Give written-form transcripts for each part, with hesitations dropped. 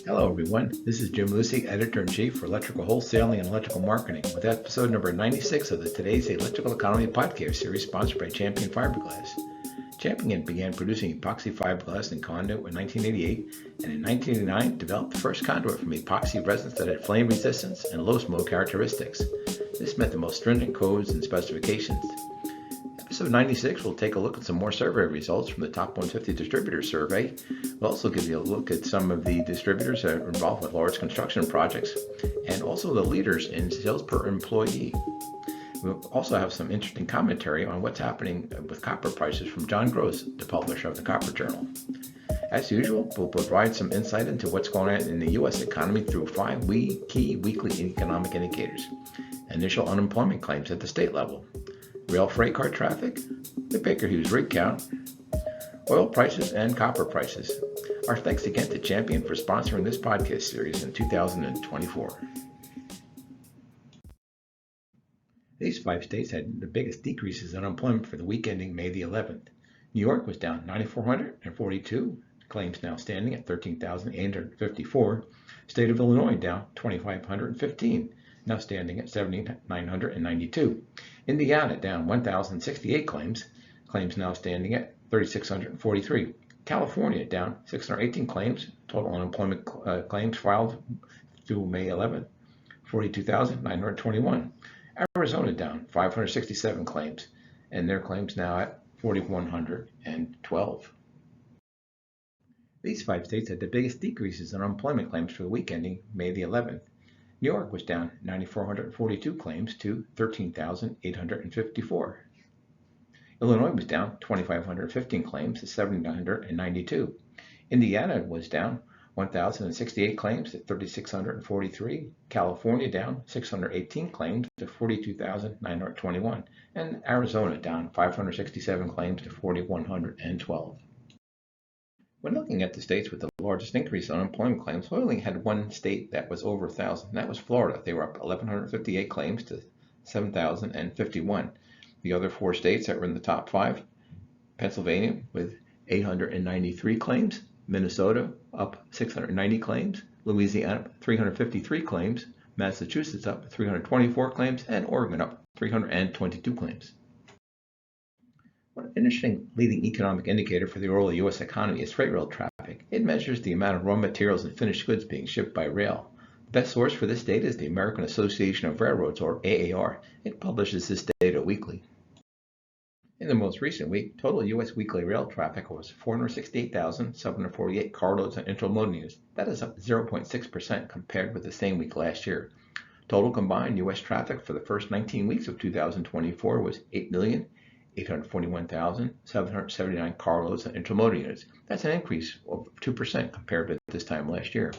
Hello everyone, this is Jim Lucy, Editor-in-Chief for Electrical Wholesaling and Electrical Marketing with episode number 96 of the Today's Electrical Economy podcast series sponsored by Champion Fiberglass. Champion began producing epoxy fiberglass and conduit in 1988 and in 1989 developed the first conduit from epoxy resins that had flame resistance and low smoke characteristics. This met the most stringent codes and specifications. Episode 96 will take a look at some more survey results from the Top 150 Distributors survey. We'll also give you a look at some of the distributors that are involved with large construction projects and also the leaders in sales per employee. We'll also have some interesting commentary on what's happening with copper prices from John Gross, the publisher of the Copper Journal. As usual, we'll provide some insight into what's going on in the U.S. economy through 5 key weekly economic indicators. Initial unemployment claims at the state level, rail freight car traffic, the Baker Hughes rig count, oil prices, and copper prices. Our thanks again to Champion for sponsoring this podcast series in 2024. These 5 states had the biggest decreases in unemployment for the week ending May the 11th. New York was down 9,442, claims now standing at 13,854. State of Illinois down 2,515, now standing at 7,992. Indiana down 1,068 claims now standing at 3,643. California down 618 claims, total unemployment claims filed through May 11th, 42,921. Arizona down 567 claims, and their claims now at 4,112. These 5 states had the biggest decreases in unemployment claims for the week ending May the 11th. New York was down 9,442 claims to 13,854. Illinois was down 2,515 claims to 7,992. Indiana was down 1,068 claims to 3,643. California down 618 claims to 42,921. And Arizona down 567 claims to 4,112. When looking at the states with the largest increase in unemployment claims, we only had one state that was over 1,000, and that was Florida. They were up 1,158 claims to 7,051. The other 4 states that were in the top 5, Pennsylvania with 893 claims, Minnesota up 690 claims, Louisiana up 353 claims, Massachusetts up 324 claims, and Oregon up 322 claims. One interesting leading economic indicator for the overall U.S. economy is freight rail traffic. It measures the amount of raw materials and finished goods being shipped by rail. The best source for this data is the American Association of Railroads, or AAR. It publishes this data weekly. In the most recent week, total U.S. weekly rail traffic was 468,748 carloads and intermodal units. That is up 0.6% compared with the same week last year. Total combined U.S. traffic for the first 19 weeks of 2024 was 8,841,779 carloads and intermodal units. That's an increase of 2% compared with this time last year.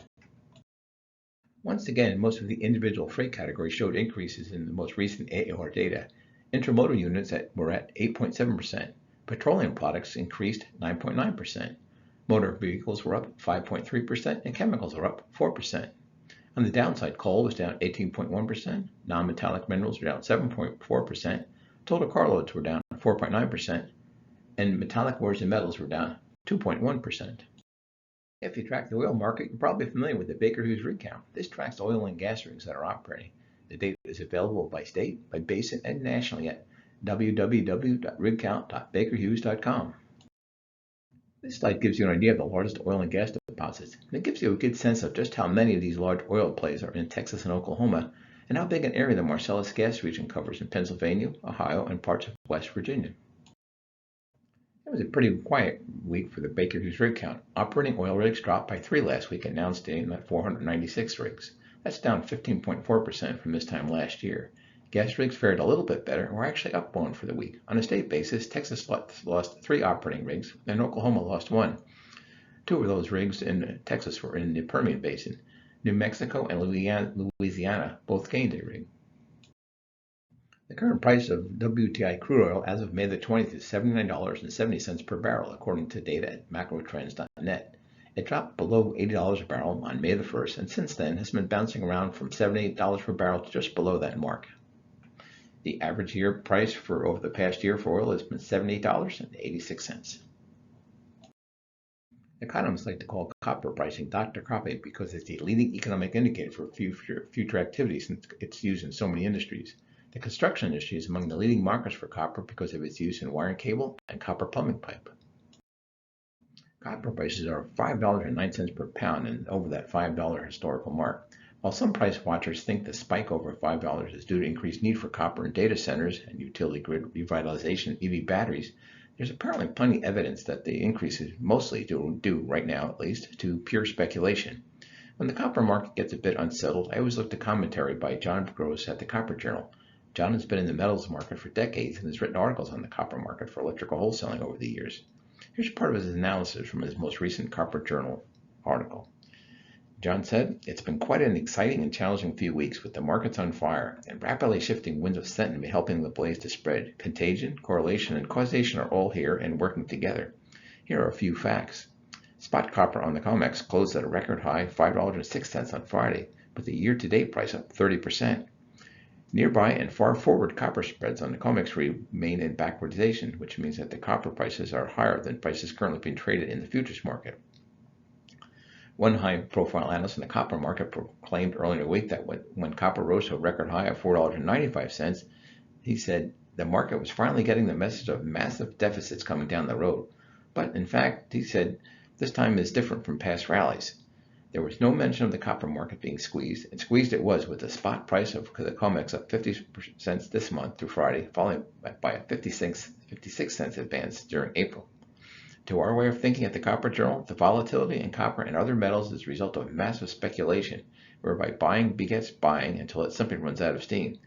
Once again, most of the individual freight categories showed increases in the most recent AAR data. Intermodal units were at 8.7%. Petroleum products increased 9.9%. Motor vehicles were up 5.3%, and chemicals were up 4%. On the downside, coal was down 18.1%. Non-metallic minerals were down 7.4%. Total carloads were down 4.9%, and metallic ores and metals were down 2.1%. If you track the oil market, you're probably familiar with the Baker Hughes rig count. This tracks oil and gas rigs that are operating. The data is available by state, by basin, and nationally at www.rigcount.bakerhughes.com. This slide gives you an idea of the largest oil and gas deposits, and it gives you a good sense of just how many of these large oil plays are in Texas and Oklahoma, and how big an area the Marcellus gas region covers in Pennsylvania, Ohio, and parts of West Virginia. It was a pretty quiet week for the Baker Hughes rig count. Operating oil rigs dropped by 3 last week and now stand at 496 rigs. That's down 15.4% from this time last year. Gas rigs fared a little bit better and were actually up 1 for the week. On a state basis, Texas lost 3 operating rigs and Oklahoma lost 1. 2 of those rigs in Texas were in the Permian Basin. New Mexico and Louisiana both gained a rig. The current price of WTI crude oil as of May the 20th is $79.70 per barrel, according to data at macrotrends.net. It dropped below $80 a barrel on May the 1st, and since then has been bouncing around from $78 per barrel to just below that mark. The average year price for over the past year for oil has been $78.86. Economists like to call copper pricing Dr. Copy because it's the leading economic indicator for future activity since it's used in so many industries. The construction industry is among the leading markets for copper because of its use in wiring cable and copper plumbing pipe. Copper prices are $5.09 per pound and over that $5 historical mark. While some price watchers think the spike over $5 is due to increased need for copper in data centers and utility grid revitalization of EV batteries, there's apparently plenty of evidence that the increase is mostly due, right now at least, to pure speculation. When the copper market gets a bit unsettled, I always look to commentary by John Gross at the Copper Journal. John has been in the metals market for decades and has written articles on the copper market for electrical wholesaling over the years. Here's part of his analysis from his most recent Copper Journal article. John said, "It's been quite an exciting and challenging few weeks with the markets on fire and rapidly shifting winds of sentiment helping the blaze to spread. Contagion, correlation, and causation are all here and working together. Here are a few facts. Spot copper on the COMEX closed at a record high $5.06 on Friday, with the year-to-date price up 30%. Nearby and far forward copper spreads on the COMEX remain in backwardization, which means that the copper prices are higher than prices currently being traded in the futures market. One high-profile analyst in the copper market proclaimed earlier in the week that when copper rose to a record high of $4.95, he said the market was finally getting the message of massive deficits coming down the road. But in fact, he said, this time is different from past rallies. There was no mention of the copper market being squeezed, and squeezed it was with the spot price of the COMEX up 50 cents this month through Friday, followed by a 56 cents advance during April. To our way of thinking at the Copper Journal, the volatility in copper and other metals is a result of massive speculation, whereby buying begets buying until it simply runs out of steam.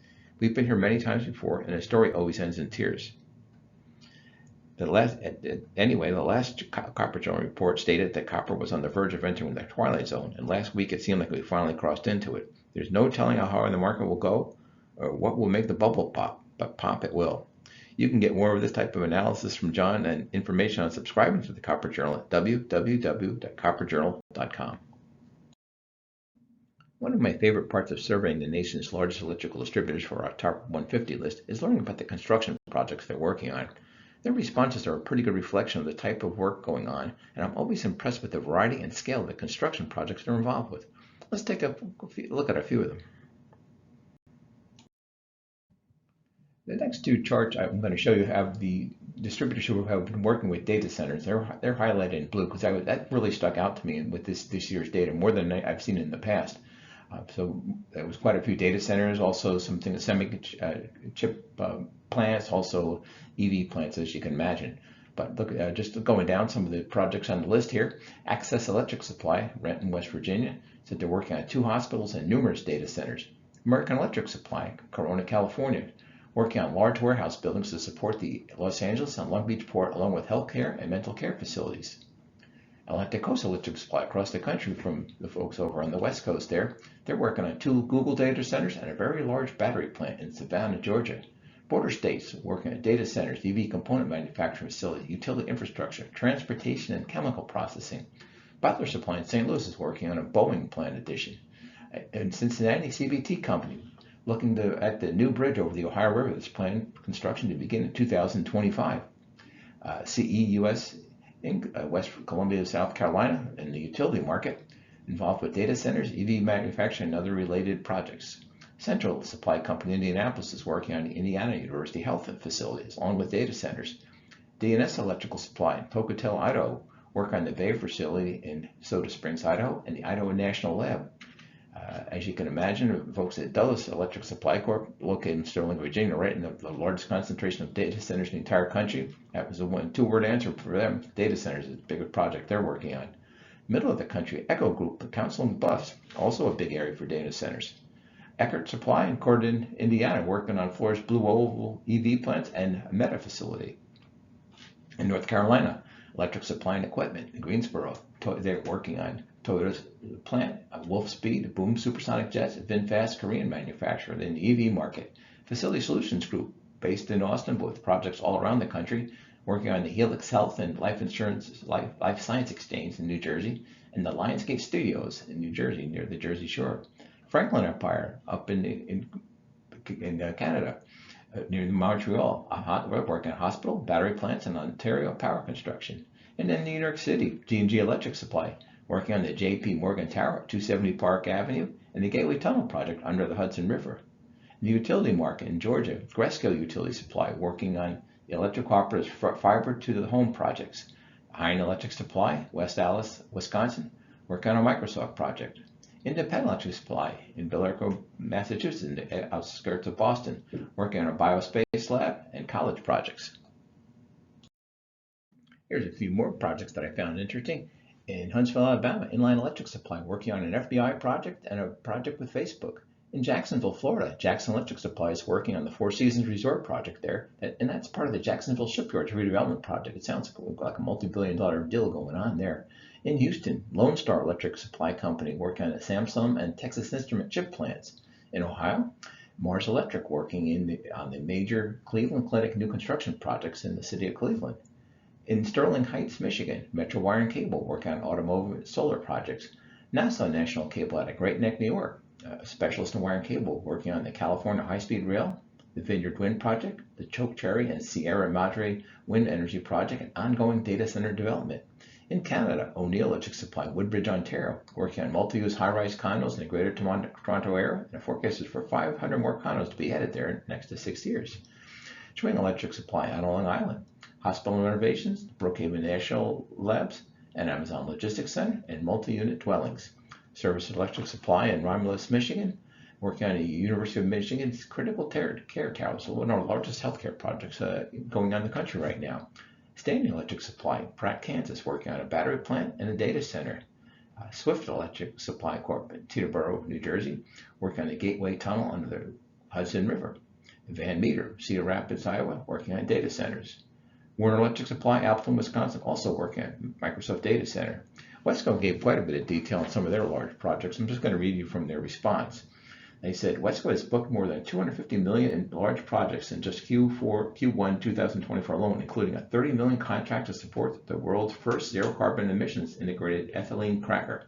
We've been here many times before, and the story always ends in tears. The last Copper Journal report stated that copper was on the verge of entering the twilight zone, and last week it seemed like we finally crossed into it. There's no telling how high the market will go or what will make the bubble pop, but pop it will. You can get more of this type of analysis from John and information on subscribing to the Copper Journal at www.copperjournal.com. One of my favorite parts of surveying the nation's largest electrical distributors for our top 150 list is learning about the construction projects they're working on. Their responses are a pretty good reflection of the type of work going on, and I'm always impressed with the variety and scale of the construction projects they're involved with. Let's take a look at a few of them. The next two charts I'm going to show you have the distributors who have been working with data centers. They're highlighted in blue because that really stuck out to me with this year's data more than I've seen in the past. So there was quite a few data centers, also some chip plants, also EV plants, as you can imagine. But look, just going down some of the projects on the list here. Access Electric Supply, Renton, West Virginia, said they're working on 2 hospitals and numerous data centers. American Electric Supply, Corona, California, working on large warehouse buildings to support the Los Angeles and Long Beach port, along with healthcare and mental care facilities. Atlantic Coast Electric Supply across the country from the folks over on the West Coast there. They're working on 2 Google data centers and a very large battery plant in Savannah, Georgia. Border states working on data centers, EV component manufacturing facilities, utility infrastructure, transportation, and chemical processing. Butler Supply in St. Louis is working on a Boeing plant addition. And Cincinnati CVT Company looking at the new bridge over the Ohio River that's planned construction to begin in 2025. CE US Inc., West Columbia, South Carolina, in the utility market, involved with data centers, EV manufacturing, and other related projects. Central Supply Company in Indianapolis is working on the Indiana University Health facilities, along with data centers. D&S Electrical Supply in Pocatello, Idaho, work on the Bay facility in Soda Springs, Idaho, and the Idaho National Lab. As you can imagine, folks at Dulles Electric Supply Corp, located in Sterling, Virginia, right in the largest concentration of data centers in the entire country. That was a 2-word answer for them. Data centers is a big project they're working on. Middle of the country, Echo Group, the Council and Bluffs, also a big area for data centers. Eckert Supply in Corydon, Indiana, working on Fluor's Blue Oval EV plants and Meta facility. In North Carolina, Electric Supply and Equipment in Greensboro, they're working on Toyota's plant, Wolfspeed, Boom Supersonic Jets, VinFast, Korean manufacturer in the EV market. Facility Solutions Group, based in Austin, but with projects all around the country, working on the Helix Health and Life Insurance Life Science Exchange in New Jersey, and the Lionsgate Studios in New Jersey, near the Jersey Shore. Franklin Empire up in Canada, near Montreal, we're working on hospital, battery plants, and Ontario power construction. And in New York City, G&G Electric Supply, working on the J.P. Morgan Tower at 270 Park Avenue and the Gateway Tunnel project under the Hudson River. In the utility market in Georgia, Gresco Utility Supply, working on the Electric Cooperative's fiber to the home projects. Hine Electric Supply, West Allis, Wisconsin, working on a Microsoft project. Independent Electric Supply in Billerica, Massachusetts, in the outskirts of Boston, working on a biospace lab and college projects. Here's a few more projects that I found interesting. In Huntsville, Alabama, Inline Electric Supply, working on an FBI project and a project with Facebook. In Jacksonville, Florida, Jackson Electric Supply is working on the Four Seasons Resort project there, and that's part of the Jacksonville Shipyards redevelopment project. It sounds like a multi-billion-dollar deal going on there. In Houston, Lone Star Electric Supply Company working on the Samsung and Texas Instrument chip plants. In Ohio, Mars Electric working on the major Cleveland Clinic new construction projects in the city of Cleveland. In Sterling Heights, Michigan, Metro Wire and Cable working on automotive and solar projects. Nassau National Cable out of Great Neck, New York, a specialist in wire and cable working on the California High-Speed Rail, the Vineyard Wind Project, the Choke Cherry and Sierra Madre Wind Energy Project, and ongoing data center development. In Canada, O'Neill Electric Supply, Woodbridge, Ontario, working on multi-use high-rise condos in the Greater Toronto area, and a forecast is for 500 more condos to be added there in the next 6 years. Schwing Electric Supply on Long Island, hospital renovations, Brookhaven National Labs, and Amazon Logistics Center, and multi-unit dwellings. Service Electric Supply in Romulus, Michigan, working on the University of Michigan's critical care tower, so one of our largest healthcare projects going on in the country right now. Standing Electric Supply, Pratt, Kansas, working on a battery plant and a data center. Swift Electric Supply Corp. in Teterboro, New Jersey, working on the Gateway Tunnel under the Hudson River. Van Meter, Cedar Rapids, Iowa, working on data centers. Warner Electric Supply, Appleton, Wisconsin, also working on Microsoft Data Center. Wesco gave quite a bit of detail on some of their large projects. I'm just going to read you from their response. They said Wesco has booked more than $250 million in large projects in just Q1 2024 alone, including a $30 million contract to support the world's first zero carbon emissions integrated ethylene cracker.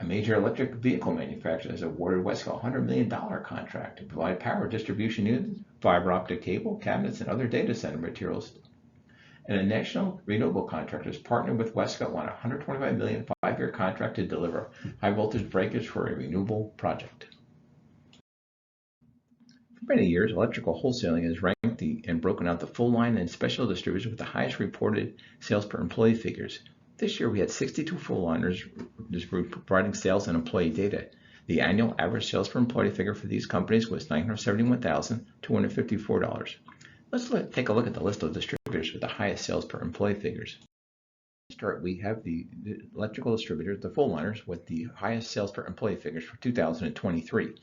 A major electric vehicle manufacturer has awarded Wesco a $100 million contract to provide power distribution units, fiber optic cable, cabinets, and other data center materials. And a national renewable contractor has partnered with Wesco on a $125 million 5-year contract to deliver high voltage breakers for a renewable project. For many years, electrical wholesaling has ranked and broken out the full line and special distributors with the highest reported sales per employee figures. This year, we had 62 full liners providing sales and employee data. The annual average sales per employee figure for these companies was $971,254. Let's take a look at the list of distributors with the highest sales per employee figures. To start, we have the electrical distributors, the full liners, with the highest sales per employee figures for 2023.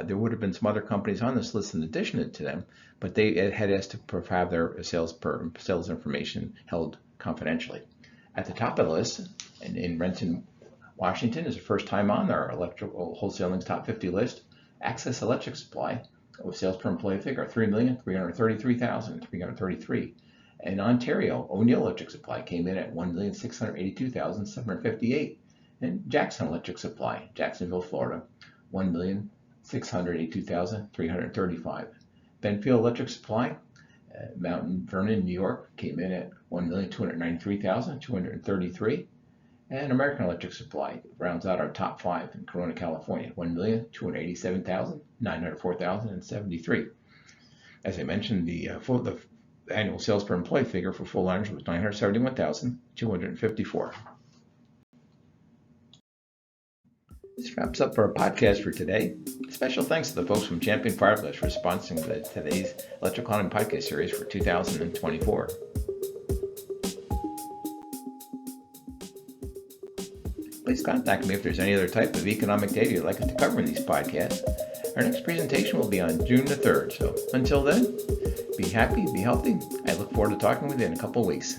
There would have been some other companies on this list in addition to them, but they had asked to have their sales information held confidentially. At the top of the list, and in Renton, Washington, is the first time on our electrical wholesaling's top 50 list, Access Electric Supply, with sales per employee figure of $3,333,333. In Ontario, O'Neill Electric Supply came in at $1,682,758. And Jackson Electric Supply, Jacksonville, Florida, $1,682,335. Benfield Electric Supply, Mount Vernon, New York, came in at $1,293,233. And American Electric Supply rounds out our top 5 in Corona, California, $1,287,904,073. As I mentioned, the annual sales per employee figure for full liners was $971,254. This wraps up our podcast for today. Special thanks to the folks from Champion Fiberglass for sponsoring today's Economy Podcast series for 2024. Please contact me if there's any other type of economic data you'd like us to cover in these podcasts. Our next presentation will be on June the 3rd. So until then, be happy, be healthy. I look forward to talking with you in a couple of weeks.